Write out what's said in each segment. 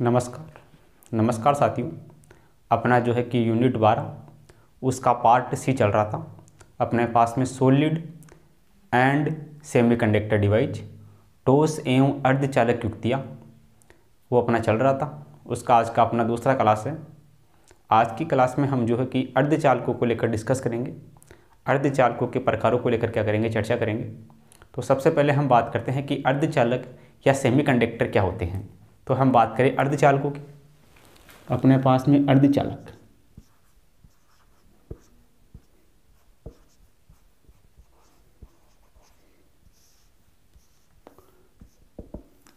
नमस्कार साथियों। अपना जो है कि यूनिट 12 उसका पार्ट सी चल रहा था। अपने पास में सॉलिड एंड सेमीकंडक्टर डिवाइस, ठोस एवं अर्धचालक युक्तियाँ वो अपना चल रहा था। उसका आज का अपना दूसरा क्लास है। आज की क्लास में हम जो है कि अर्धचालकों को लेकर डिस्कस करेंगे। अर्धचालकों के प्रकारों को लेकर क्या करेंगे, चर्चा करेंगे। तो सबसे पहले हम बात करते हैं कि अर्धचालक या सेमीकंडक्टर क्या होते हैं। तो हम बात करें अर्धचालकों की। अपने पास में अर्धचालक,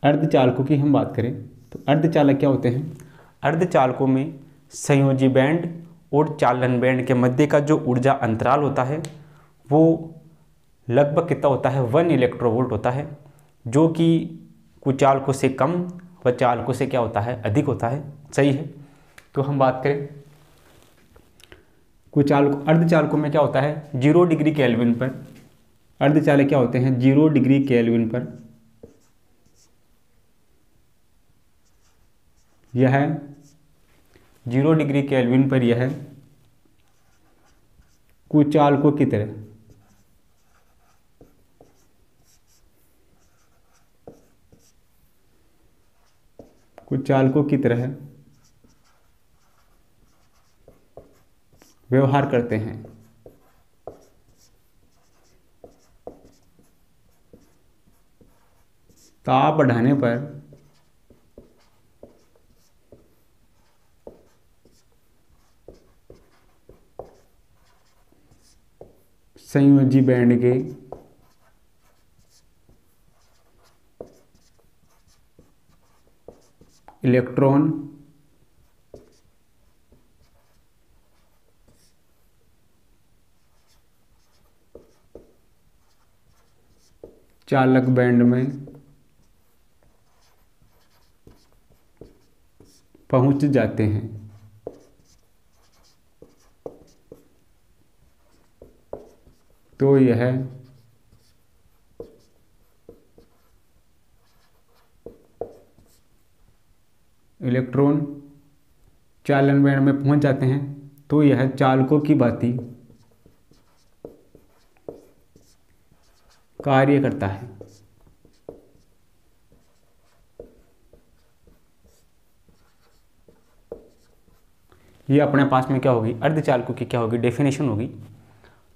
अर्धचालकों की हम बात करें तो अर्धचालक क्या होते हैं। अर्धचालकों में संयोजी बैंड और चालन बैंड के मध्य का जो ऊर्जा अंतराल होता है वो लगभग कितना होता है, 1 इलेक्ट्रोवोल्ट होता है, जो कि कुचालकों से कम व चालकों से क्या होता है, अधिक होता है। सही है। तो हम बात करें कुचालक अर्धचालकों में क्या होता है, 0 डिग्री केल्विन पर अर्धचालक क्या होते हैं, 0 डिग्री केल्विन पर यह 0 डिग्री केल्विन पर यह कुचालकों की तरह व्यवहार करते हैं। ताप बढ़ाने पर संयोजी बैंड के इलेक्ट्रॉन चालक बैंड में पहुंच जाते हैं। तो यह इलेक्ट्रॉन चालन बैंड में पहुंच जाते हैं, तो यह चालकों की भांति कार्य करता है। ये अपने पास में क्या होगी, अर्धचालकों की क्या होगी, डेफिनेशन होगी।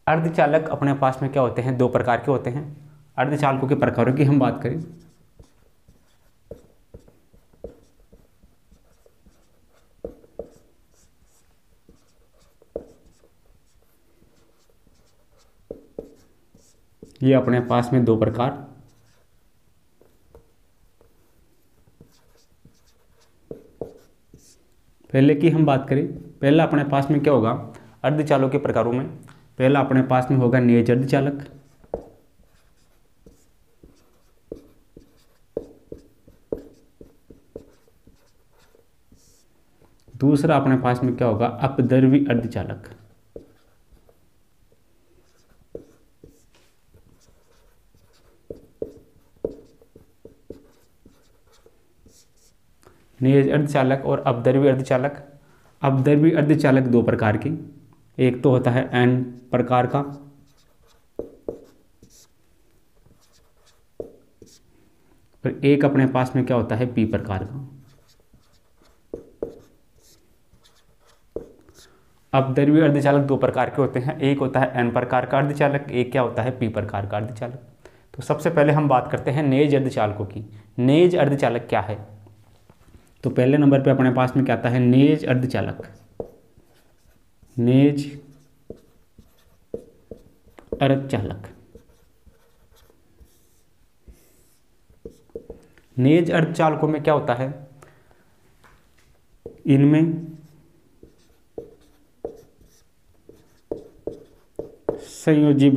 अर्धचालक अपने पास में क्या होते हैं, 2 प्रकार के होते हैं। अर्धचालकों के प्रकारों की हम बात करें ये अपने पास में 2 प्रकार। पहले की हम बात करें, पहला अपने पास में क्या होगा अर्धचालकों के प्रकारों में, पहला अपने पास में होगा नेज अर्धचालक। दूसरा अपने पास में क्या होगा, अपद्रव्य अर्धचालक। नेज अर्धचालक और अपद्रव्य अर्धचालक। अपद्रव्य अर्धचालक 2 प्रकार के, एक तो होता है एन प्रकार का और एक अपने पास में क्या होता है, पी प्रकार का। अपद्रव्य अर्धचालक 2 प्रकार के होते हैं, एक होता है एन प्रकार का अर्धचालक, एक क्या होता है, पी प्रकार का अर्धचालक। तो सबसे पहले हम बात करते हैं नेज अर्धचालकों की। नेज अर्धचालक क्या है, तो पहले नंबर पे अपने पास में क्या आता है, नेज अर्धचालक। नेज अर्धचालक, नेज अर्धचालकों में क्या होता है, इनमें संयोजी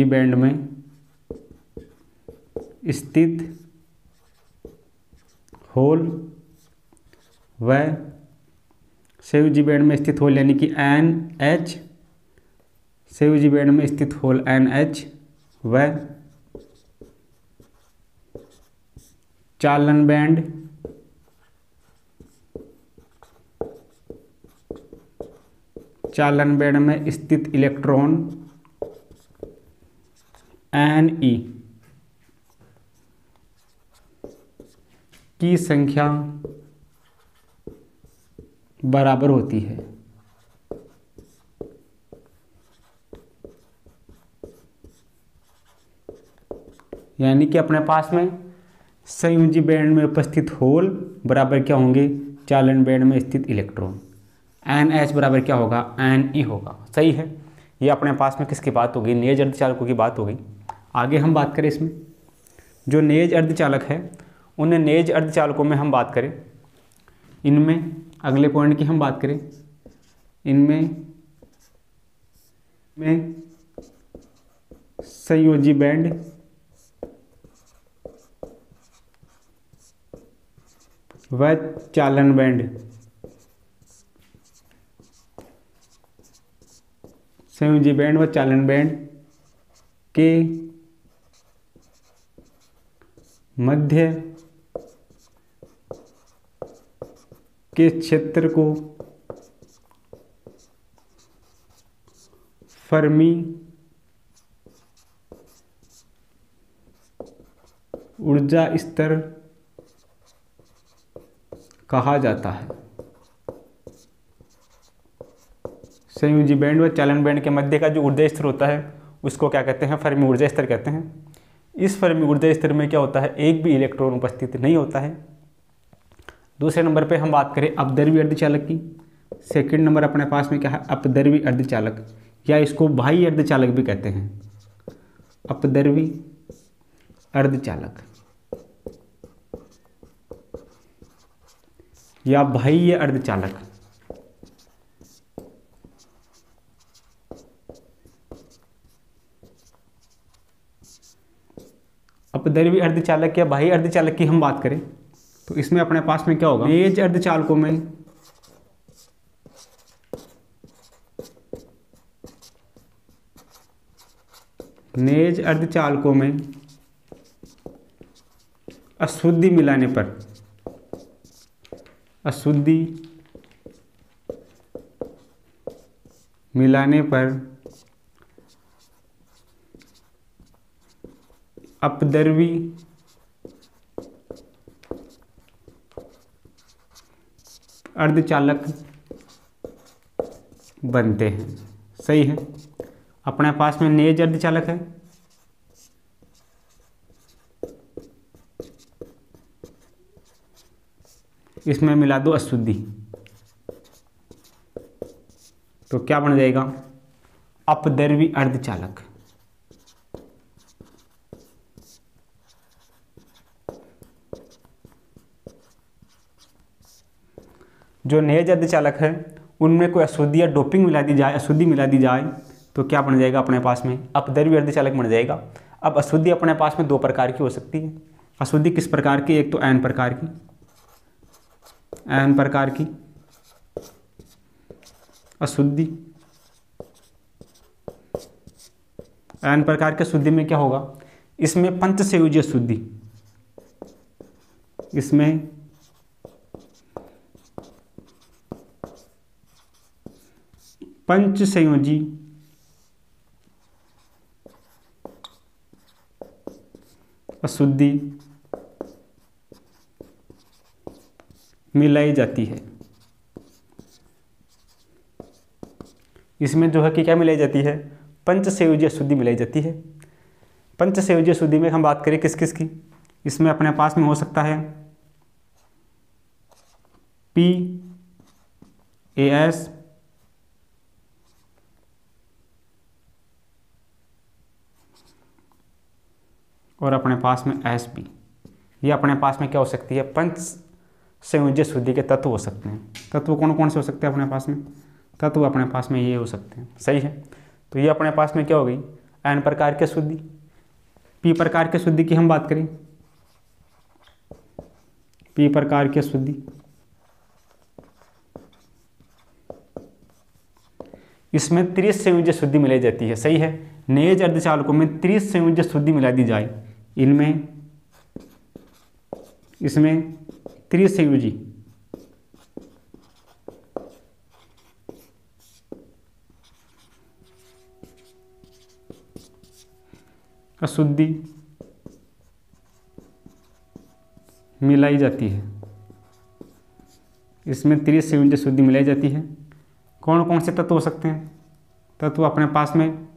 बैंड में स्थित होल व संयोजी बैंड में स्थित होल यानी कि NH, संयोजी बैंड में स्थित होल NH व चालन बैंड में स्थित इलेक्ट्रॉन Ne की संख्या बराबर होती है। यानी कि अपने पास में संयोजी बैंड में उपस्थित होल बराबर क्या होंगे, चालन बैंड में स्थित इलेक्ट्रॉन। NH बराबर क्या होगा, Ne होगा। सही है। ये अपने पास में किसकी बात होगी, नेज अर्धचालकों की बात होगी। आगे हम बात करें इसमें जो नेज अर्धचालक है, उन नेज अर्धचालकों में हम बात करें, इनमें अगले पॉइंट की हम बात करें, इनमें संयोजी बैंड व चालन बैंड, संयोजी बैंड व चालन बैंड के मध्य के क्षेत्र को फर्मी ऊर्जा स्तर कहा जाता है। संयोजी बैंड व चालन बैंड के मध्य का जो ऊर्जा स्तर होता है उसको क्या कहते हैं, फर्मी ऊर्जा स्तर कहते हैं। इस फर्मी ऊर्जा स्तर में क्या होता है, एक भी इलेक्ट्रॉन उपस्थित नहीं होता है। दूसरे नंबर पे हम बात करें अपद्रव्य अर्धचालक की। सेकंड नंबर अपने पास में क्या है, अपद्रव्य अर्धचालक, या इसको बाह्य अर्धचालक भी कहते हैं। अपद्रव्य अर्धचालक या बाह्य अर्धचालक। अपद्रव्य अर्धचालक या बाह्य अर्धचालक की हम बात करें तो इसमें अपने पास में क्या होगा, नेज अर्धचालकों में अशुद्धि मिलाने पर, अपद्रव्य अर्धचालक बनते हैं। सही है। अपने पास में नेज अर्धचालक है, इसमें मिला दो अशुद्धि तो क्या बन जाएगा, अपद्रव्य अर्धचालक। जो नेज अर्धचालक है उनमें कोई अशुद्धि या डोपिंग मिला दी जाए, अशुद्धि मिला दी जाए तो क्या बन जाएगा अपने पास में, अपद्रव्य अर्धचालक बन जाएगा। अब अशुद्धि अपने पास में दो प्रकार की हो सकती है। अशुद्धि किस प्रकार की, एक तो एन प्रकार की, अशुद्धि। एन प्रकार के अशुद्धि में क्या होगा, इसमें पंचसंयोजी अशुद्धि, इसमें पंचसंयोजी अशुद्धि मिलाई जाती है। इसमें जो है कि क्या मिलाई जाती है, पंचसंयोजी अशुद्धि मिलाई जाती है। पंचसंयोजी अशुद्धि में हम बात करें किस किस की, इसमें अपने पास में हो सकता है PAS, और अपने पास में SP। ये अपने पास में क्या हो सकती है, पंच संयोजी अशुद्धि के तत्व हो सकते हैं। तत्व कौन कौन से हो सकते हैं अपने पास में, तत्व अपने पास में ये हो सकते हैं। सही है। तो ये अपने पास में क्या हो गई, N प्रकार की अशुद्धि। P प्रकार की अशुद्धि की हम बात करें, P प्रकार की अशुद्धि, इसमें त्रिश संयोजी अशुद्धि मिलाई जाती है। सही है। नेज अर्धचालकों में त्रिश संयोजी अशुद्धि मिला दी जाए, इनमें इसमें त्रिसंयोजी अशुद्धि मिलाई जाती है। इसमें त्रिसंयोजी अशुद्धि मिलाई जाती है। कौन कौन से तत्व हो सकते हैं? तत्व अपने पास में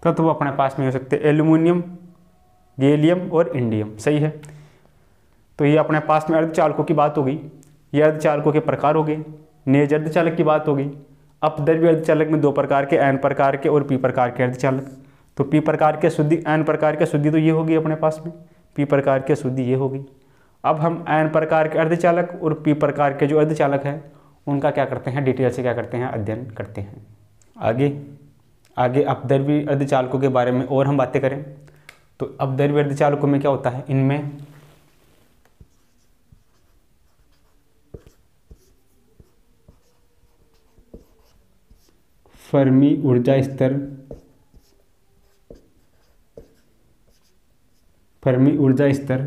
तत्व अपने पास में हो सकते हैं एल्युमिनियम, गैलियम और इंडियम। सही है। तो ये अपने पास में अर्धचालकों की बात हो गई। ये अर्धचालकों के प्रकार हो गए। नेज अर्धचालक की बात हो गई। अपद्रव्य अर्धचालक में दो प्रकार के, एन प्रकार के और पी प्रकार के अर्धचालक। तो पी प्रकार के अशुद्धि, एन प्रकार की अशुद्धि तो ये होगी अपने पास में, पी प्रकार की अशुद्धि ये होगी। अब हम एन प्रकार के अर्धचालक और पी प्रकार के जो अर्धचालक हैं उनका क्या करते हैं, डिटेल से क्या करते हैं, अध्ययन करते हैं। आगे अपद्रव्य अर्धचालकों के बारे में और हम बातें करें तो अपद्रव्य अर्धचालकों में क्या होता है, इनमें फर्मी ऊर्जा स्तर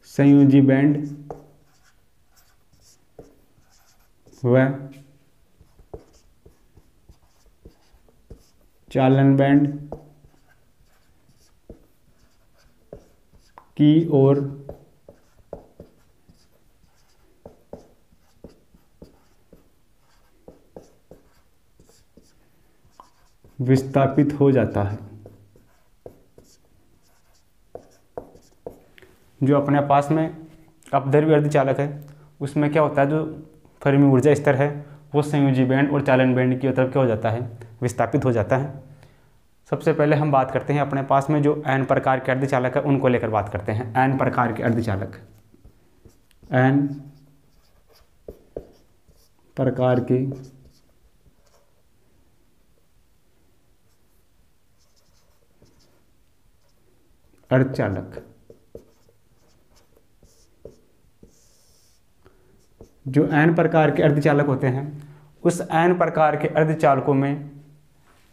संयोजी बैंड व चालन बैंड की ओर विस्थापित हो जाता है। जो अपने पास में अपद्रव्य अर्धचालक है उसमें क्या होता है, जो फर्मी ऊर्जा स्तर है वो संयोजी बैंड और चालन बैंड की तरफ क्या हो जाता है, विस्थापित हो जाता है। सबसे पहले हम बात करते हैं अपने पास में जो एन प्रकार के अर्धचालक है उनको लेकर बात करते हैं। एन प्रकार के अर्धचालक, एन प्रकार के अर्धचालक। जो एन प्रकार के अर्धचालक होते हैं उस एन प्रकार के अर्धचालकों में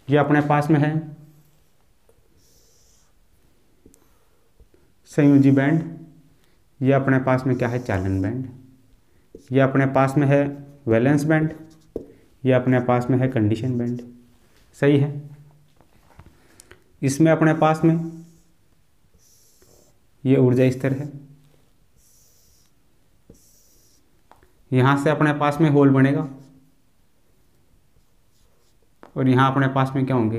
ये अपने पास में है संयोजी बैंड, ये अपने पास में क्या है, चालन बैंड, ये अपने पास में है वैलेंस बैंड, ये अपने पास में है कंडीशन बैंड। सही है। इसमें अपने पास में ये ऊर्जा स्तर है, यहाँ से अपने पास में होल बनेगा और यहाँ अपने पास में क्या होंगे,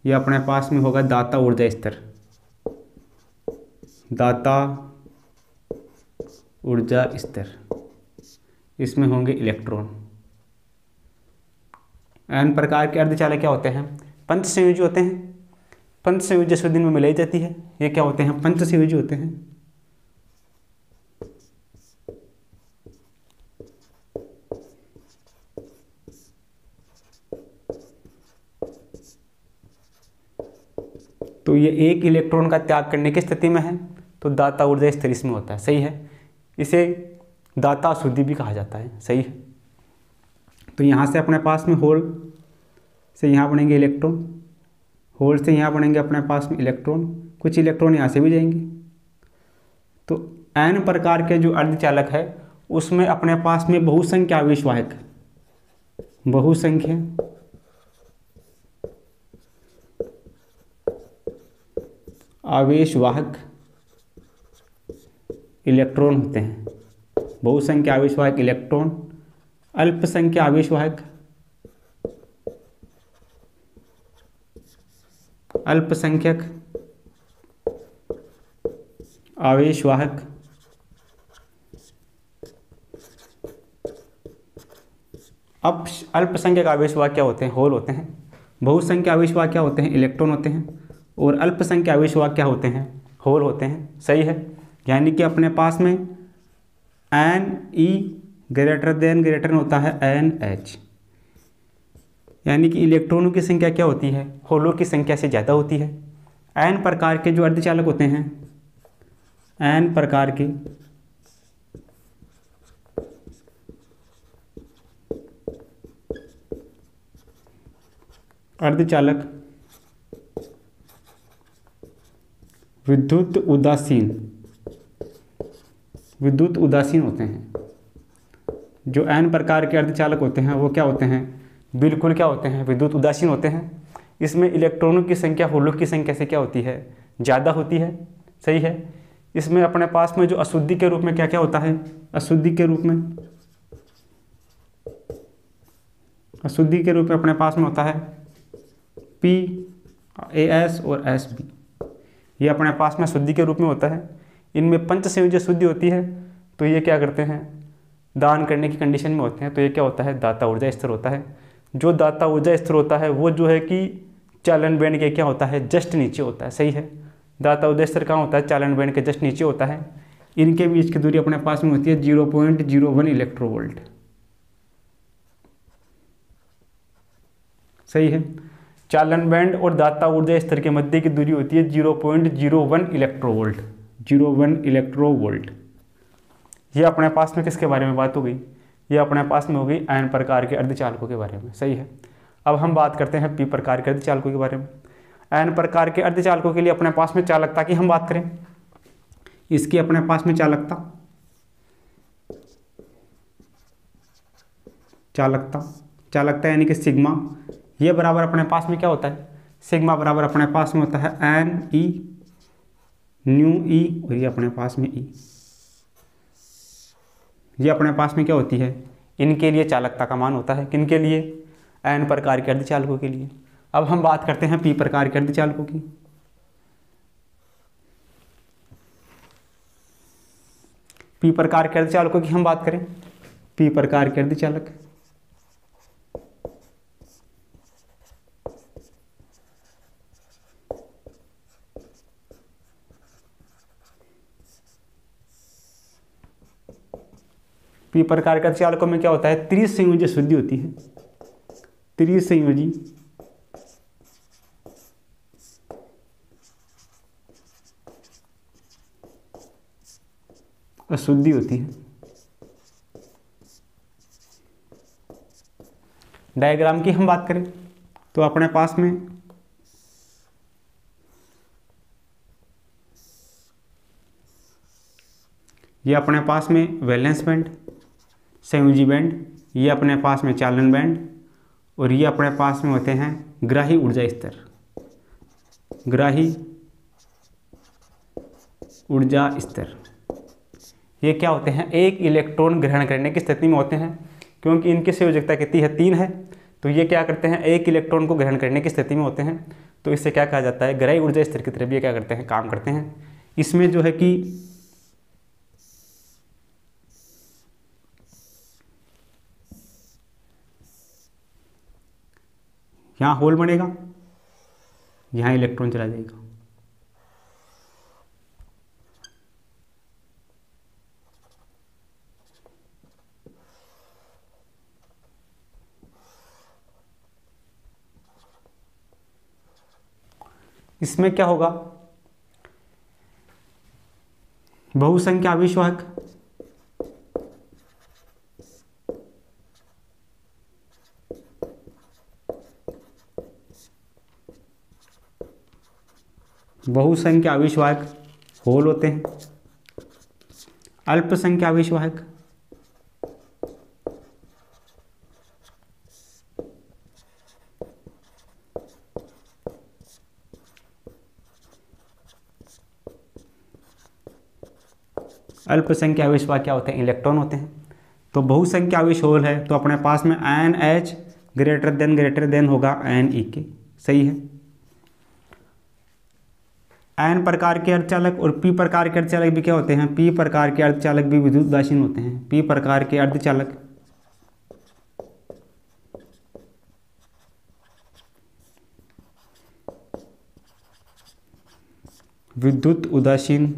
ये अपने पास में होगा दाता ऊर्जा स्तर, दाता ऊर्जा स्तर। इसमें होंगे इलेक्ट्रॉन। एन प्रकार के अर्धचालक क्या होते हैं, पंच संयोजी होते हैं। पंच संयोजी अशुद्धि में मिलाई जाती है। ये क्या होते हैं, पंच संयोजी होते हैं। तो ये एक इलेक्ट्रॉन का त्याग करने की स्थिति में है तो दाता ऊर्जा स्तर इसमें होता है। सही है। इसे दाता अशुद्धि भी कहा जाता है। सही है। तो यहाँ से अपने पास में होल से यहाँ बनेंगे इलेक्ट्रॉन, होल से यहाँ बनेंगे अपने पास में इलेक्ट्रॉन, कुछ इलेक्ट्रॉन यहाँ से भी जाएंगे। तो एन प्रकार के जो अर्धचालक है उसमें अपने पास में बहुसंख्य आवेशवाहक, बहुसंख्य आवेशवाहक इलेक्ट्रॉन होते हैं। बहुसंख्य आवेशवाहक इलेक्ट्रॉन, अल्पसंख्य आवेशवाहक, अल्पसंख्यक आवेशवाहक, अब अल्पसंख्यक आवेशवाहक क्या होते हैं, होल होते हैं। बहुसंख्य आवेशवाहक क्या होते हैं, इलेक्ट्रॉन होते हैं। और अल्पसंख्य आवेशवाहक क्या होते हैं, होल होते हैं। सही है। यानी कि अपने पास में एन ई ग्रेटर होता है एन एच, यानी कि इलेक्ट्रॉनों की संख्या क्या होती है, होलों की संख्या से ज़्यादा होती है। एन प्रकार के जो अर्धचालक होते हैं, एन प्रकार के अर्धचालक विद्युत उदासीन होते हैं। जो एन प्रकार के अर्धचालक होते हैं वो क्या होते हैं, बिल्कुल क्या होते हैं, विद्युत उदासीन होते हैं। इसमें इलेक्ट्रॉनों की संख्या होलों की संख्या से क्या होती है, ज़्यादा होती है, सही है। इसमें अपने पास में जो अशुद्धि के रूप में क्या क्या होता है, अशुद्धि के रूप में अपने पास में होता है पी, एस और एस बी, ये अपने पास में शुद्धि के रूप में होता है। इनमें पंच संयोजक शुद्धि होती है, तो ये क्या करते हैं, दान करने की कंडीशन में होते हैं, तो ये क्या होता है, दाता ऊर्जा स्तर होता है। जो दाता ऊर्जा स्तर होता है वो जो है कि चालन बैंड के क्या होता है, जस्ट नीचे होता है, सही है। दाता ऊर्जा स्तर कहाँ होता है, चालन बैंड के जस्ट नीचे होता है। इनके बीच की दूरी अपने पास में होती है 0.01 इलेक्ट्रोवोल्ट, सही है। चालन बैंड और दाता ऊर्जा स्तर के मध्य की दूरी होती है 0.01 इलेक्ट्रोवोल्ट, 0.1 इलेक्ट्रोवोल्ट। ये अपने पास में किसके बारे में बात हो गई, ये अपने पास में हो गई एन प्रकार के अर्धचालकों के बारे में, सही है। अब हम बात करते हैं पी प्रकार के अर्धचालकों के बारे में। एन प्रकार के अर्धचालकों के लिए अपने पास में चालकता की हम बात करें, इसकी अपने पास में चालकता यानी कि सिग्मा, ये बराबर अपने पास में क्या होता है, सिग्मा बराबर अपने पास में होता है एन ई न्यू ई, और ये अपने पास में ई, ये अपने पास में क्या होती है, इनके लिए चालकता का मान होता है। किनके लिए, एन प्रकार के अर्धचालकों के लिए। अब हम बात करते हैं पी प्रकार के अर्धचालकों की। पी प्रकार के अर्धचालकों की हम बात करें, पी प्रकार के अर्धचालक पी प्रकार के अर्धचालकों में क्या होता है, त्रिसंयोजी शुद्धि होती है, त्रिसंयोजी अशुद्धि होती है। डायग्राम की हम बात करें तो अपने पास में ये अपने पास में वैलेंस बैंड, संयोजी बैंड, ये अपने पास में चालन बैंड, और ये अपने पास में होते हैं ग्राही ऊर्जा स्तर, ग्राही ऊर्जा स्तर। ये क्या होते हैं, एक इलेक्ट्रॉन ग्रहण करने की स्थिति में होते हैं, क्योंकि इनकी संयोजकता कितनी है, 3 है, तो ये क्या करते हैं, एक इलेक्ट्रॉन को ग्रहण करने की स्थिति में होते हैं। तो इससे क्या कहा जाता है, ग्राही ऊर्जा स्तर की तरफ ये क्या करते हैं, काम करते हैं। इसमें जो है कि यहाँ होल बनेगा, यहाँ इलेक्ट्रॉन चला जाएगा। इसमें क्या होगा, बहुसंख्या आवेशवाहक, बहुसंख्या आवेशवाहक होल होते हैं। अल्पसंख्या आवेशवाहक, अल्पसंख्या आवेशवाहक क्या होते हैं, इलेक्ट्रॉन होते हैं। तो बहुसंख्या आवेश होल है तो अपने पास में एन एच ग्रेटर देन होगा एन ई के, सही है। एन प्रकार के अर्धचालक और पी प्रकार के अर्धचालक भी क्या होते हैं, पी प्रकार के अर्धचालक भी विद्युत उदासीन होते हैं। पी प्रकार के अर्धचालक विद्युत उदासीन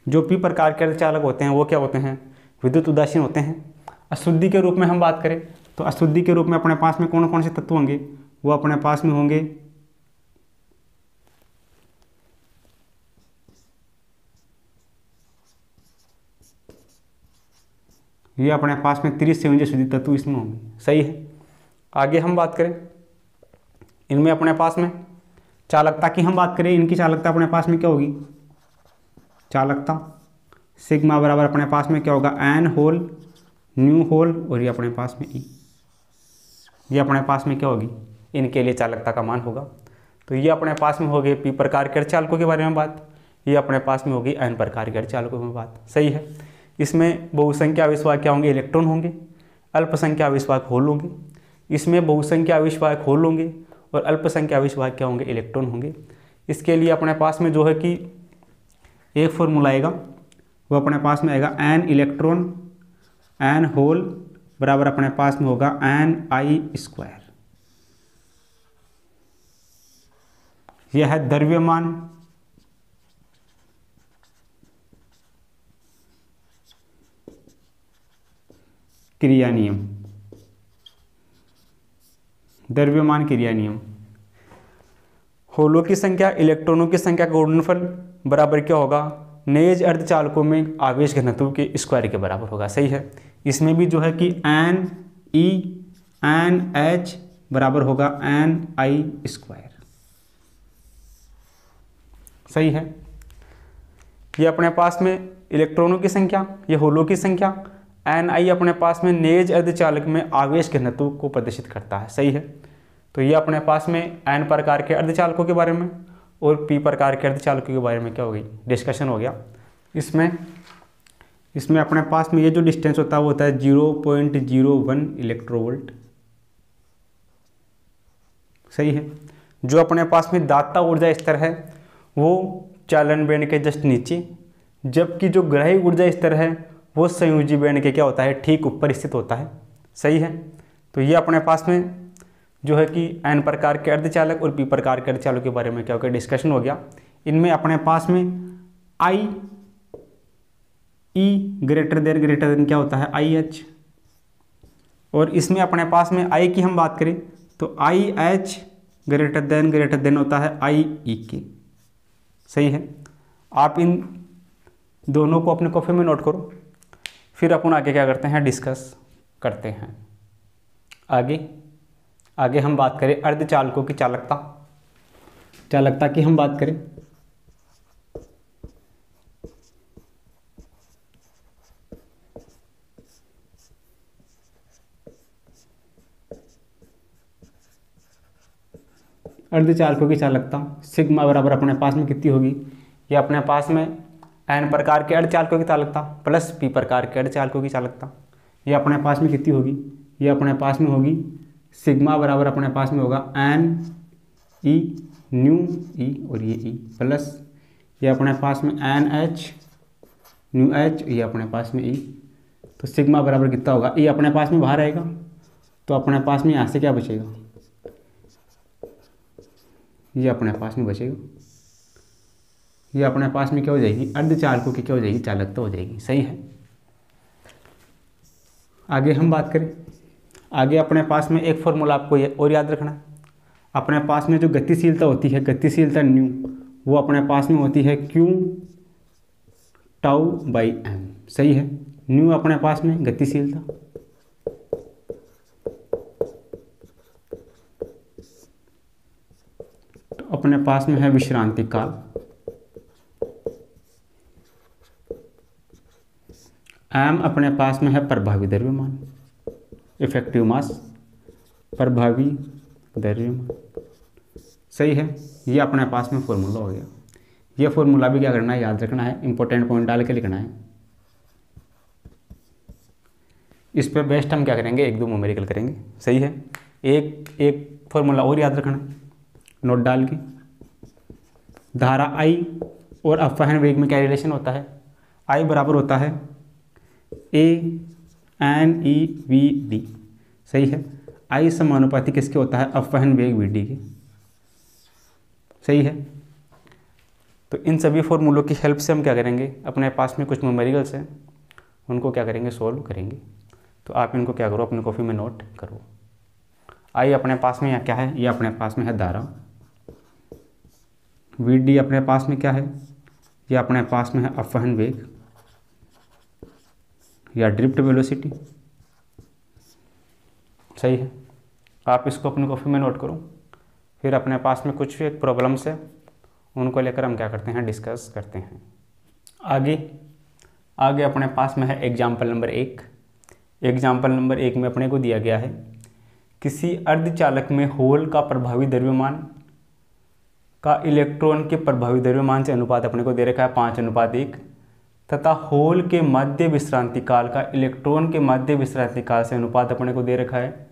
जो पी प्रकार के अर्धचालक होते हैं वो क्या होते हैं, विद्युत उदासीन होते हैं। अशुद्धि के रूप में हम बात करें तो अशुद्धि के रूप में अपने पास में कौन कौन से तत्व होंगे, वो अपने पास में होंगे ये अपने पास में त्रिसंयोजी शुद्धि तत्व इसमें होंगे। सही है। आगे हम बात करें इनमें अपने पास में चालकता की हम बात करें, इनकी चालकता अपने पास में क्या होगी, चालकता सिग्मा बराबर अपने पास में क्या होगा, एन होल न्यू होल और ये अपने पास में ई, ये अपने पास में क्या होगी, इनके लिए चालकता का मान होगा। तो ये अपने पास में हो गए पी प्रकार के अर्धचालकों के बारे में बात, ये अपने पास में होगी एन प्रकार के अर्धचालकों में बात। सही है। इसमें बहुसंख्या आवेशवाहक क्या होंगे, इलेक्ट्रॉन होंगे, अल्पसंख्या आवेशवाहक होल होंगे। इसमें बहुसंख्या आवेशवाहक होल होंगे और अल्पसंख्या आवेशवाहक क्या होंगे, इलेक्ट्रॉन होंगे। इसके लिए अपने पास में जो है कि एक फॉर्मूला आएगा, वो अपने पास में आएगा एन इलेक्ट्रॉन एन होल बराबर अपने पास में होगा एन आई स्क्वायर। यह है द्रव्यमान क्रिया नियम, द्रव्यमान क्रिया नियम। होलों की संख्या इलेक्ट्रॉनों की संख्या का गुणनफल बराबर क्या होगा, नेज अर्धचालकों में आवेश घनत्व के स्क्वायर के बराबर होगा। सही है। इसमें भी जो है कि एन ई एन एच बराबर होगा एन आई स्क्वायर। सही है। ये अपने पास में इलेक्ट्रॉनों की संख्या, ये होलों की संख्या, एन आई अपने पास में नेज अर्धचालक में आवेश घनत्व को प्रदर्शित करता है। सही है। तो ये अपने पास में एन प्रकार के अर्धचालकों के बारे में और पी प्रकार के अर्धचालकों के बारे में क्या हो गई, डिस्कशन हो गया। इसमें अपने पास में ये जो डिस्टेंस होता है वो होता है 0.01 इलेक्ट्रोवोल्ट। सही है। जो अपने पास में दाता ऊर्जा स्तर है वो चालन बैंड के जस्ट नीचे, जबकि जो ग्राही ऊर्जा स्तर है वो संयोजी बैंड के क्या होता है, ठीक ऊपर स्थित होता है। सही है। तो ये अपने पास में जो है कि एन प्रकार के अर्धचालक और पी प्रकार के अर्धचालक के बारे में क्या हो गया, डिस्कशन हो गया। इनमें अपने पास में आई ई ग्रेटर देन क्या होता है, आई एच, और इसमें अपने पास में आई की हम बात करें तो आई एच ग्रेटर देन होता है आई ई के। सही है। आप इन दोनों को अपने कॉपी में नोट करो, फिर अपन आगे क्या करते हैं, डिस्कस करते हैं। आगे हम बात करें अर्धचालकों की चालकता की हम बात करें। अर्धचालकों की चालकता सिग्मा बराबर अपने पास में कितनी होगी, ये अपने पास में एन प्रकार के अर्धचालकों की चालकता प्लस पी प्रकार के अर्धचालकों की चालकता, ये अपने पास में कितनी होगी, ये अपने पास में होगी सिग्मा बराबर अपने पास में होगा एन ई न्यू ई और ये ई प्लस ये अपने पास में एन एच न्यू एच, ये अपने पास में ई। तो सिग्मा बराबर कितना होगा, ये अपने पास में बाहर आएगा तो अपने पास में यहाँ से क्या बचेगा, ये अपने पास में बचेगा, ये अपने पास में क्या हो जाएगी, अर्धचालकों की क्या हो जाएगी, चालकता हो जाएगी। सही है। आगे हम बात करें, आगे अपने पास में एक फॉर्मूला आपको ये और याद रखना है। अपने पास में जो गतिशीलता होती है, गतिशीलता न्यू, वो अपने पास में होती है क्यू टाउ बाई एम। सही है। न्यू अपने पास में गतिशीलता, तो अपने पास में है विश्रांति काल, एम अपने पास में है प्रभावी द्रव्यमान, इफेक्टिव मास, प्रभावी द्रव्यमान। सही है। ये अपने पास में फॉर्मूला हो गया। ये फॉर्मूला भी क्या करना है, याद रखना है, इंपॉर्टेंट पॉइंट डाल के लिखना है। इस पर बेस्ट हम क्या करेंगे, एक दो न्यूमेरिकल करेंगे। सही है। एक फॉर्मूला और याद रखना, नोट डाल के, धारा आई और अपवहन वेग में क्या रिलेशन होता है, आई बराबर होता है A N E V D. सही है। आई समानुपाती किसके होता है, अपवहन वेग वी डी के। सही है। तो इन सभी फॉर्मूलों की हेल्प से हम क्या करेंगे, अपने पास में कुछ न्यूमेरिकल्स हैं उनको क्या करेंगे, सॉल्व करेंगे। तो आप इनको क्या करो, अपनी कॉपी में नोट करो। आई अपने पास में यहाँ क्या है, ये अपने पास में है धारा। वी डी अपने पास में क्या है, ये अपने पास में है अपवहन वेग या ड्रिफ्ट वेलोसिटी। सही है, आप इसको अपनी कॉपी में नोट करो। फिर अपने पास में कुछ एक प्रॉब्लम्स है, उनको लेकर हम क्या करते हैं, डिस्कस करते हैं। आगे अपने पास में है एग्जाम्पल नंबर 1। एग्जाम्पल नंबर 1 में अपने को दिया गया है किसी अर्धचालक में होल का प्रभावी द्रव्यमान का इलेक्ट्रॉन के प्रभावी द्रव्यमान से अनुपात अपने को दे रखा है 5:1 तथा होल के मध्य विश्रांति काल का इलेक्ट्रॉन के मध्य विश्रांति काल से अनुपात अपने को दे रखा है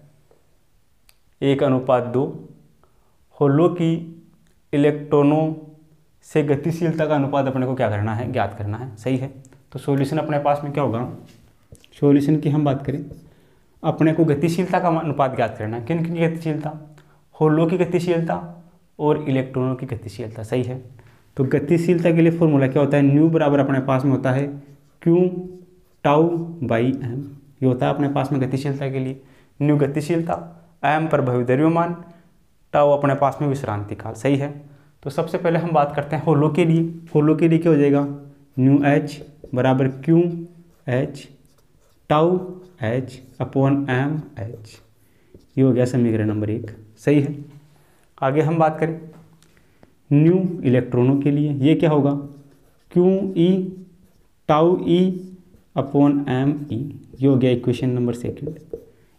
1:2। होलों की इलेक्ट्रॉनों से गतिशीलता का अनुपात अपने को क्या करना है, ज्ञात करना है। सही है, तो सॉल्यूशन अपने पास में क्या होगा, सॉल्यूशन की हम बात करें, अपने को गतिशीलता का अनुपात ज्ञात करना है। किन किन की गतिशीलता, होलों की गतिशीलता और इलेक्ट्रॉनों की गतिशीलता। सही है, तो गतिशीलता के लिए फॉर्मूला क्या होता है, न्यू बराबर अपने पास में होता है क्यू टाउ बाई एम। ये होता है अपने पास में गतिशीलता के लिए, न्यू गतिशीलता, एम प्रभावी द्रव्यमान, टाउ अपने पास में विश्रांति काल। सही है, तो सबसे पहले हम बात करते हैं होलों के लिए। होलों के लिए क्या हो जाएगा, न्यू एच बराबर Q H tau H upon M H. ये हो गया समीकरण नंबर 1। सही है, आगे हम बात करें न्यू इलेक्ट्रॉनों के लिए, ये क्या होगा, Q E tau E upon M E. ये हो गया इक्वेशन नंबर 2।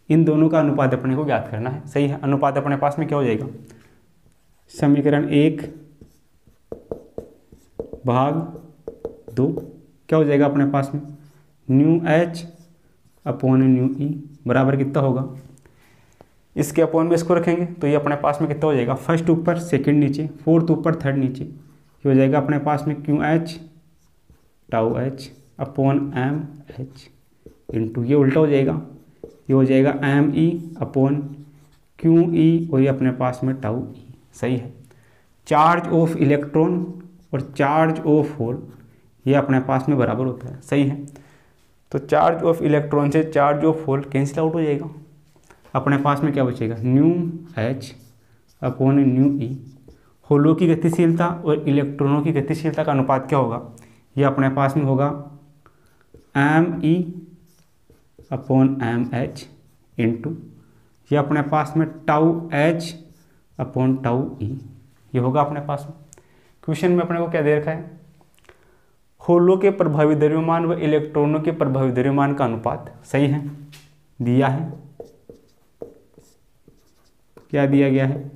इन दोनों का अनुपात अपने को ज्ञात करना है। सही है, अनुपात अपने पास में क्या हो जाएगा, समीकरण 1 भाग 2 क्या हो जाएगा अपने पास में, mu H upon mu E बराबर कितना होगा, इसके अपॉन में इसको रखेंगे तो ये अपने पास में कितना हो जाएगा, फर्स्ट ऊपर सेकंड नीचे, फोर्थ ऊपर थर्ड नीचे। ये हो जाएगा अपने पास में Q H tau H upon M H into, ये उल्टा हो जाएगा, ये हो जाएगा M E upon Q E और ये अपने पास में टाउ ई। सही है, चार्ज ऑफ इलेक्ट्रॉन और चार्ज ऑफ होल ये अपने पास में बराबर होता है। सही है, तो चार्ज ऑफ इलेक्ट्रॉन से charge of hole cancel out हो जाएगा, अपने पास में क्या बचेगा, mu H upon mu E. होलों की गतिशीलता और इलेक्ट्रॉनों की गतिशीलता का अनुपात क्या होगा, ये अपने पास में होगा M E upon M H into, ये अपने पास में tau H upon tau E. ये होगा अपने पास में। क्वेश्चन में अपने को क्या दे रखा है, होलों के प्रभावी द्रव्यमान व इलेक्ट्रॉनों के प्रभावी द्रव्यमान का अनुपात। सही है, दिया है, क्या दिया गया है,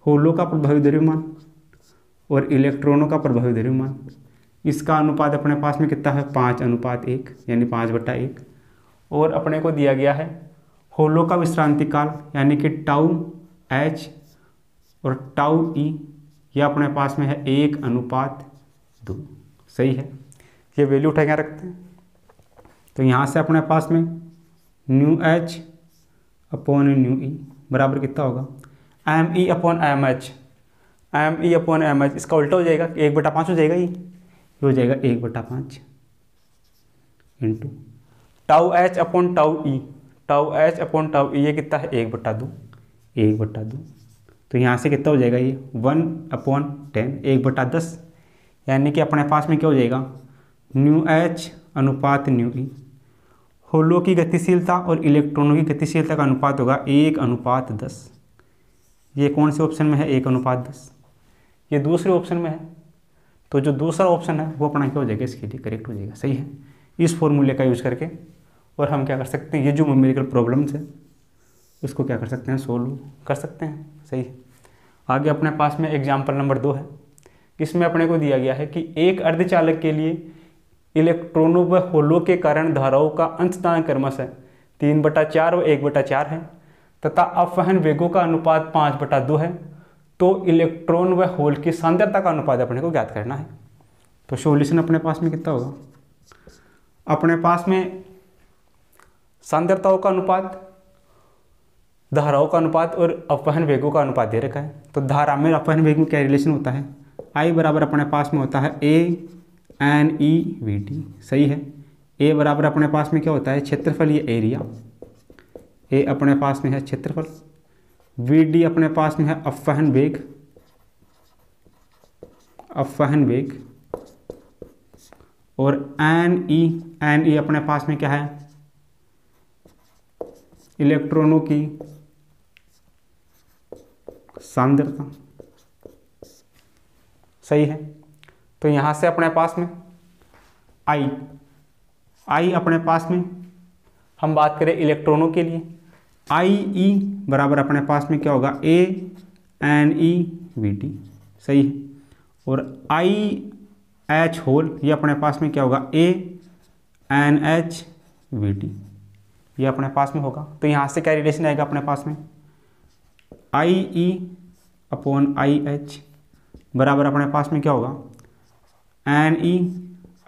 होलों का प्रभावी द्रव्यमान और इलेक्ट्रॉनों का प्रभावी द्रव्यमान, इसका अनुपात अपने पास में कितना है, 5:1 यानी 5/1। और अपने को दिया गया है होलों का विश्रांति काल यानी कि टाउ एच और टाउ ई, यह अपने पास में है 1:2। सही है, ये वैल्यू उठा के रखते हैं, तो यहाँ से अपने पास में mu H upon mu E बराबर कितना होगा, M E upon M H, M E upon M H, इसका उल्टा हो जाएगा 1/5 हो जाएगा, ये हो जाएगा 1/5 into tau H upon tau E, tau H upon tau E ये कितना है 1/2। तो यहाँ से कितना हो जाएगा, ये 1/10 1/10, यानी कि अपने पास में क्या हो जाएगा, न्यू एच अनुपात न्यू ई। होलों की गतिशीलता और इलेक्ट्रॉनों की गतिशीलता का अनुपात होगा 1:10। ये कौन से ऑप्शन में है, 1:10, ये दूसरे ऑप्शन में है, तो जो दूसरा ऑप्शन है वो अपना क्या हो जाएगा, इसके लिए करेक्ट हो जाएगा। सही है, इस फॉर्मूले का यूज़ करके और हम क्या कर सकते हैं, ये जो न्यूमेरिकल प्रॉब्लम्स है उसको क्या कर सकते हैं, सोल्व कर सकते हैं। सही है, आगे अपने पास में एग्जाम्पल नंबर 2 है। इसमें अपने को दिया गया है कि एक अर्धचालक के लिए इलेक्ट्रॉनों व होलों के कारण धाराओं का अंशदान क्रमशः 3/4 व 1/4 है तथा अपवहन वेगों का अनुपात 5/2 है, तो इलेक्ट्रॉन व होल की सांद्रता का अनुपात अपने को ज्ञात करना है। तो सॉल्यूशन अपने पास में कितना होगा, अपने पास में सांद्रताओं का अनुपात, धाराओं का अनुपात और अपवहन वेगों का अनुपात दे रखा है। तो धारा में अपवहन वेग में क्या रिलेशन होता है, आई बराबर अपने पास में होता है ANEVT। सही है, ए बराबर अपने पास में क्या होता है, क्षेत्रफल, ये एरिया, ए अपने पास में है क्षेत्रफल, वी डी अपने पास में है अपवहन वेग, और एन ई अपने पास में क्या है, इलेक्ट्रॉनों की सांद्रता। सही है। तो यहाँ से अपने पास में आई अपने पास में हम बात करें इलेक्ट्रॉनों के लिए, आई ई बराबर अपने पास में क्या होगा, A N E V T. सही है। और आई एच होल ये अपने पास में क्या होगा, A N H we T, ये अपने पास में होगा। तो यहाँ से क्या रिलेशन आएगा अपने पास में, आई ई अपॉन आई एच बराबर अपने पास में क्या होगा, N E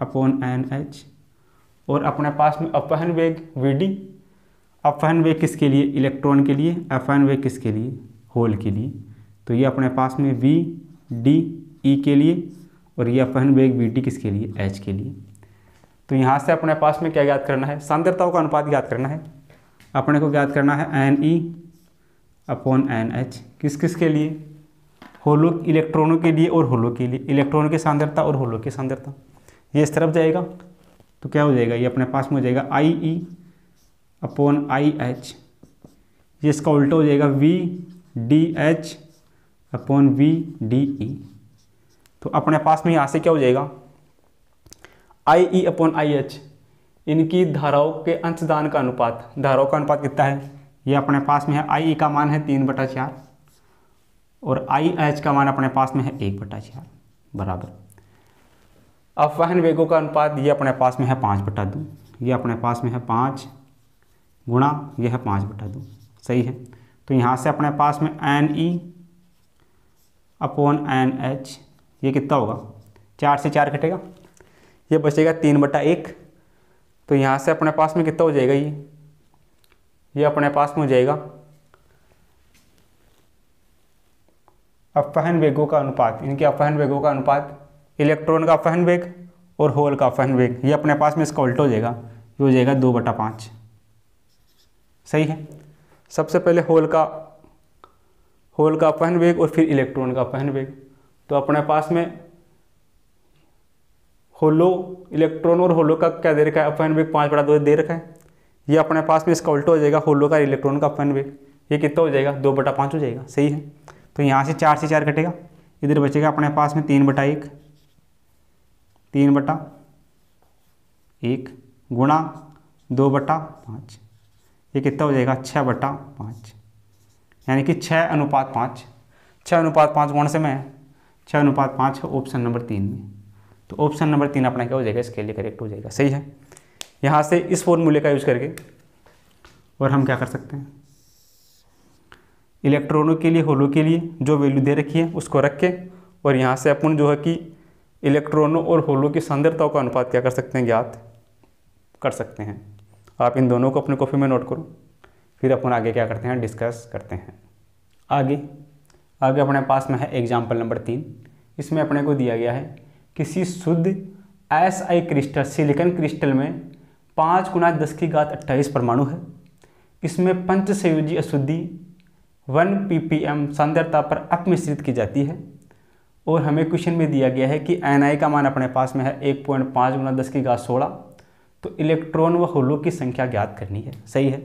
upon N H, और अपने पास में अपवहन वेग वी डी। अपवहन वेग किसके लिए, इलेक्ट्रॉन के लिए, अपवहन वेग किसके लिए, होल के लिए। तो ये अपने पास में वी डी ई के लिए, और ये अपवहन वेग वी डी किसके लिए, एच के लिए। तो यहाँ से अपने पास में क्या ज्ञात करना है, सांद्रताओं का अनुपात ज्ञात करना है। अपने को ज्ञात करना है N E upon N H, किस किस के लिए, होलो इलेक्ट्रॉनों के लिए और होलो के लिए, इलेक्ट्रॉनों की सांद्रता और होलो की सांद्रता। ये इस तरफ जाएगा तो क्या हो जाएगा, ये अपने पास में हो जाएगा आई ई अपॉन आई एच, ये इसका उल्टा हो जाएगा V D H upon V D E. तो अपने पास में यहाँ से क्या हो जाएगा, आई ई अपॉन आई एच, इनकी धाराओं के अंशदान का अनुपात, धाराओं का अनुपात कितना है, ये अपने पास में है, आई ई का मान है 3/4 और आई एच का मान अपने पास में है 1/4 बराबर। अपवहन वेगों का अनुपात ये अपने पास में है 5/2, ये अपने पास में है 5 गुणा ये है 5/2। सही है। तो यहाँ से अपने पास में N E upon N H ये कितना होगा, 4 से 4 कटेगा, ये बचेगा 3/1। तो यहाँ से अपने पास में कितना हो जाएगा, ये अपने पास में हो जाएगा अपवहन वेगों का अनुपात, इनके अपवहन वेगों का अनुपात, इलेक्ट्रॉन का अपवहन वेग और होल का अपवहन वेग, ये अपने पास में इसका उल्टा हो जाएगा, ये हो जाएगा 2/5। सही है। सबसे पहले होल का अपवहन वेग और फिर इलेक्ट्रॉन का अपवहन वेग। तो अपने पास में होलो, इलेक्ट्रॉन और होलो का क्या दे रखा है, अपवहन वेग 5/2 दे रखा है, ये अपने पास में इसका उल्टा हो जाएगा, होलो का इलेक्ट्रॉन का अपवहन वेग, ये कितना हो जाएगा, 2/5 हो जाएगा। सही है। तो यहाँ से 4 से 4 कटेगा, इधर बचेगा अपने पास में 3/1 गुणा 2/5, ये कितना हो जाएगा, 6/5, यानी कि 6:5। 6:5 कौन से में है, 6:5 है ऑप्शन नंबर 3 में। तो ऑप्शन नंबर 3 अपना क्या हो जाएगा, इसके लिए करेक्ट हो जाएगा। सही है। यहाँ से इस फॉर्मूले का यूज करके और हम क्या कर सकते हैं, इलेक्ट्रॉनों के लिए, होलो के लिए जो वैल्यू दे रखी है उसको रख के, और यहाँ से अपन जो है कि इलेक्ट्रॉनों और होलो की सांद्रताओं का अनुपात क्या कर सकते हैं, ज्ञात कर सकते हैं। आप इन दोनों को अपनी कॉपी में नोट करो, फिर अपन आगे क्या करते हैं, डिस्कस करते हैं। आगे अपने पास में है एग्जाम्पल नंबर 3। इसमें अपने को दिया गया है किसी शुद्ध SI क्रिस्टल, सिलिकॉन क्रिस्टल में 5 × 10⁻28 परमाणु है। इसमें पंचसंयोजी अशुद्धि 1 ppm सांद्रता पर अपमिश्रित की जाती है, और हमें क्वेश्चन में दिया गया है कि Ni का मान अपने पास में है 1.5 × 10⁻16। तो इलेक्ट्रॉन व होलो की संख्या ज्ञात करनी है। सही है।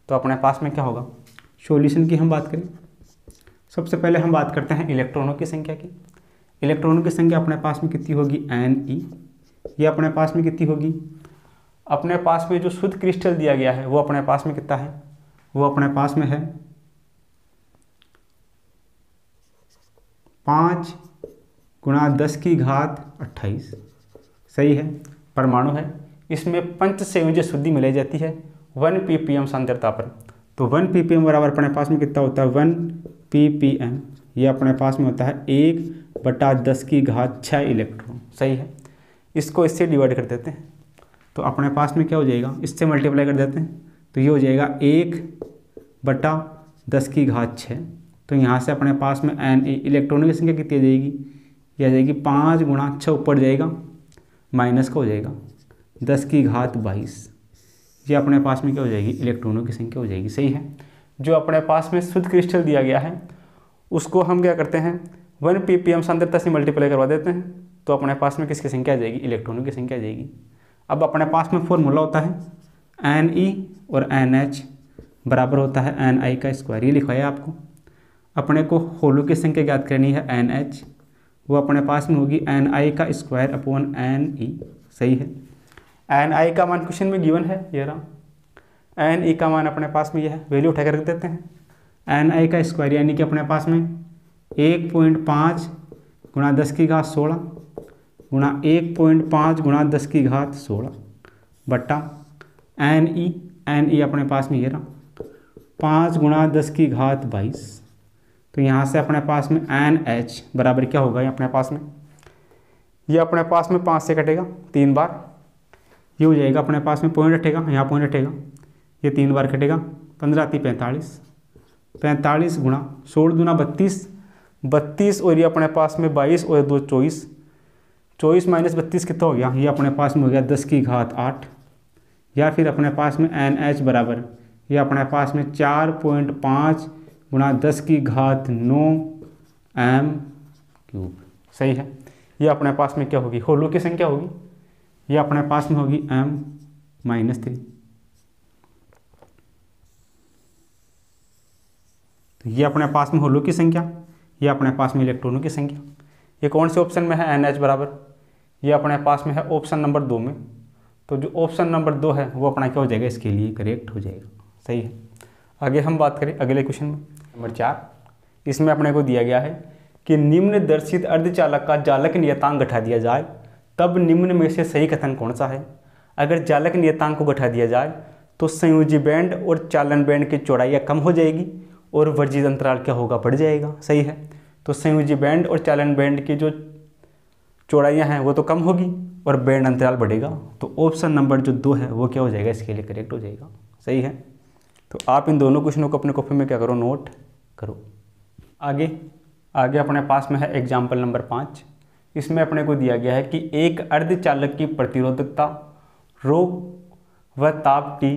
तो अपने पास में क्या होगा, सॉल्यूशन की हम बात करें, सबसे पहले हम बात करते हैं इलेक्ट्रॉनों की संख्या की। इलेक्ट्रॉनों की संख्या अपने पास में कितनी होगी, Ne, ये अपने पास में कितनी होगी, अपने पास में जो शुद्ध क्रिस्टल दिया गया है वो अपने पास में कितना है, वो अपने पास में है 5 × 10⁻28। सही है। परमाणु है, इसमें पंचसंयोजी अशुद्धि मिलाई जाती है 1 ppm सांद्रता पर। तो 1 ppm बराबर अपने पास में कितना होता है, 1 ppm, ये अपने पास में होता है 1/10⁶ इलेक्ट्रॉन। सही है। इसको इससे डिवाइड कर देते हैं, तो अपने पास में क्या हो जाएगा, इससे मल्टीप्लाई कर देते हैं, तो ये हो जाएगा 1/10⁶। तो यहाँ से अपने पास में Na इलेक्ट्रॉनों की संख्या कितनी आ जाएगी, ये आ जाएगी 5 × 6 ऊपर जाएगा, माइनस का हो जाएगा 10⁻22, ये अपने पास में क्या हो जाएगी, इलेक्ट्रॉनों की संख्या हो जाएगी। सही है। जो अपने पास में शुद्ध क्रिस्टल दिया गया है उसको हम क्या करते हैं 1 ppm सांद्रता से मल्टीप्लाई करवा देते हैं, तो अपने पास में किसकी संख्या आ जाएगी, इलेक्ट्रॉनों की संख्या आ जाएगी। अब अपने पास में फॉर्मूला होता है Ne और NH बराबर होता है Ni का स्क्वायर, ये लिखवाया है आपको। अपने को होलों की संख्या ज्ञात करनी है NH, वो अपने पास में होगी Ni का स्क्वायर अपॉन Ne। सही है। Ni का मान क्वेश्चन में गिवन है, ये रहा। Ne का मान अपने पास में ये है, वैल्यू उठा कर रख देते हैं। Ni का स्क्वायर यानी कि अपने पास में 1.5 गुणा 10 की घात 16 गुणा 1.5 गुणा 10 की घात 16 बट्टा Ne अपने पास में ये रहा 5 गुणा 10 की घात 22। तो यहाँ से अपने पास में NH बराबर क्या होगा, ये अपने पास में, ये अपने पास में 5 से कटेगा 3 बार, ये हो जाएगा अपने पास में पॉइंट हटेगा, यहाँ पॉइंट हटेगा, ये 3 बार कटेगा, 15 × 45, 45 गुणा 16 दूना 32, 32 और ये अपने पास में 22 और 2 24, 24 माइनस 32 कितना हो गया, ये अपने पास में हो गया 10 की घात 8, या फिर अपने पास में NH बराबर ये अपने पास में 4.5 गुणा 10 की घात 9 m³। सही है। ये अपने पास में क्या होगी, होलों की संख्या होगी, ये अपने पास में होगी m-3। तो ये अपने पास में होलों की संख्या, ये अपने पास में इलेक्ट्रॉनों की संख्या। ये कौन से ऑप्शन में है, NH बराबर, ये अपने पास में है ऑप्शन नंबर 2 में। तो जो ऑप्शन नंबर 2 है वो अपना क्या हो जाएगा, इसके लिए करेक्ट हो जाएगा। सही है। आगे हम बात करें अगले क्वेश्चन में, नंबर 4। इसमें अपने को दिया गया है कि निम्न दर्शित अर्धचालक का जालक नियतांक घटा दिया जाए तब निम्न में से सही कथन कौन सा है। अगर जालक नियतांक को घटा दिया जाए तो संयोजी बैंड और चालन बैंड की चौड़ाई कम हो जाएगी और वर्जित अंतराल क्या होगा, बढ़ जाएगा। सही है। तो संयोजी बैंड और चालन बैंड की जो चौड़ाइयाँ हैं वो तो कम होगी और बैंड अंतराल बढ़ेगा। तो ऑप्शन नंबर जो 2 है वो क्या हो जाएगा, इसके लिए करेक्ट हो जाएगा। सही है। तो आप इन दोनों क्वेश्चनों को अपने कॉपी में क्या करो, नोट करो। आगे अपने पास में है एग्जाम्पल नंबर 5। इसमें अपने को दिया गया है कि एक अर्धचालक की प्रतिरोधकता रो व ताप T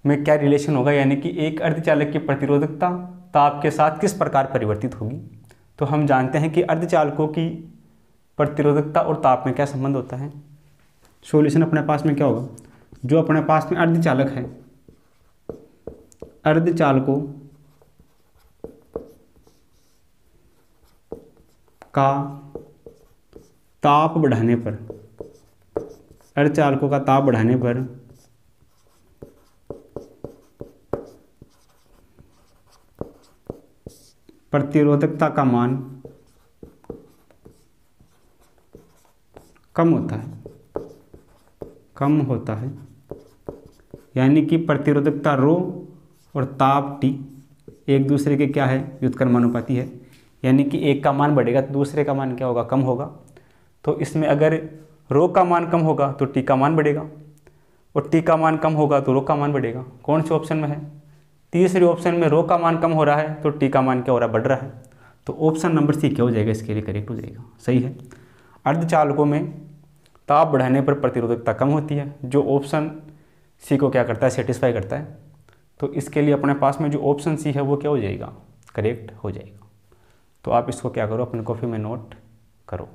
में क्या रिलेशन होगा, यानी कि एक अर्धचालक की प्रतिरोधकता ताप के साथ किस प्रकार परिवर्तित होगी। तो हम जानते हैं कि अर्धचालकों की प्रतिरोधकता और ताप में क्या संबंध होता है। सॉल्यूशन अपने पास में क्या होगा, जो अपने पास में अर्धचालक है, अर्धचालकों का ताप बढ़ाने पर, अर्धचालकों का ताप बढ़ाने पर प्रतिरोधकता का मान कम होता है, यानी कि प्रतिरोधकता रो और ताप T एक दूसरे के क्या है, व्युत्क्रमानुपाती है। यानी कि एक का मान बढ़ेगा तो दूसरे का मान क्या होगा, कम होगा। तो इसमें अगर रो का मान कम होगा तो T का मान बढ़ेगा और T का मान कम होगा तो रो का मान बढ़ेगा। कौन से ऑप्शन में है, तीसरे ऑप्शन में रो का मान कम हो रहा है तो T का मान क्या हो रहा है, बढ़ रहा है। तो ऑप्शन नंबर C क्या हो जाएगा, इसके लिए करेक्ट हो जाएगा। सही है। अर्धचालकों में ताप बढ़ाने पर प्रतिरोधकता कम होती है, जो ऑप्शन C को क्या करता है, सेटिस्फाई करता है। तो इसके लिए अपने पास में जो ऑप्शन C है वो क्या हो जाएगा, करेक्ट हो जाएगा। तो आप इसको क्या करो, अपनी कॉपी में नोट करो।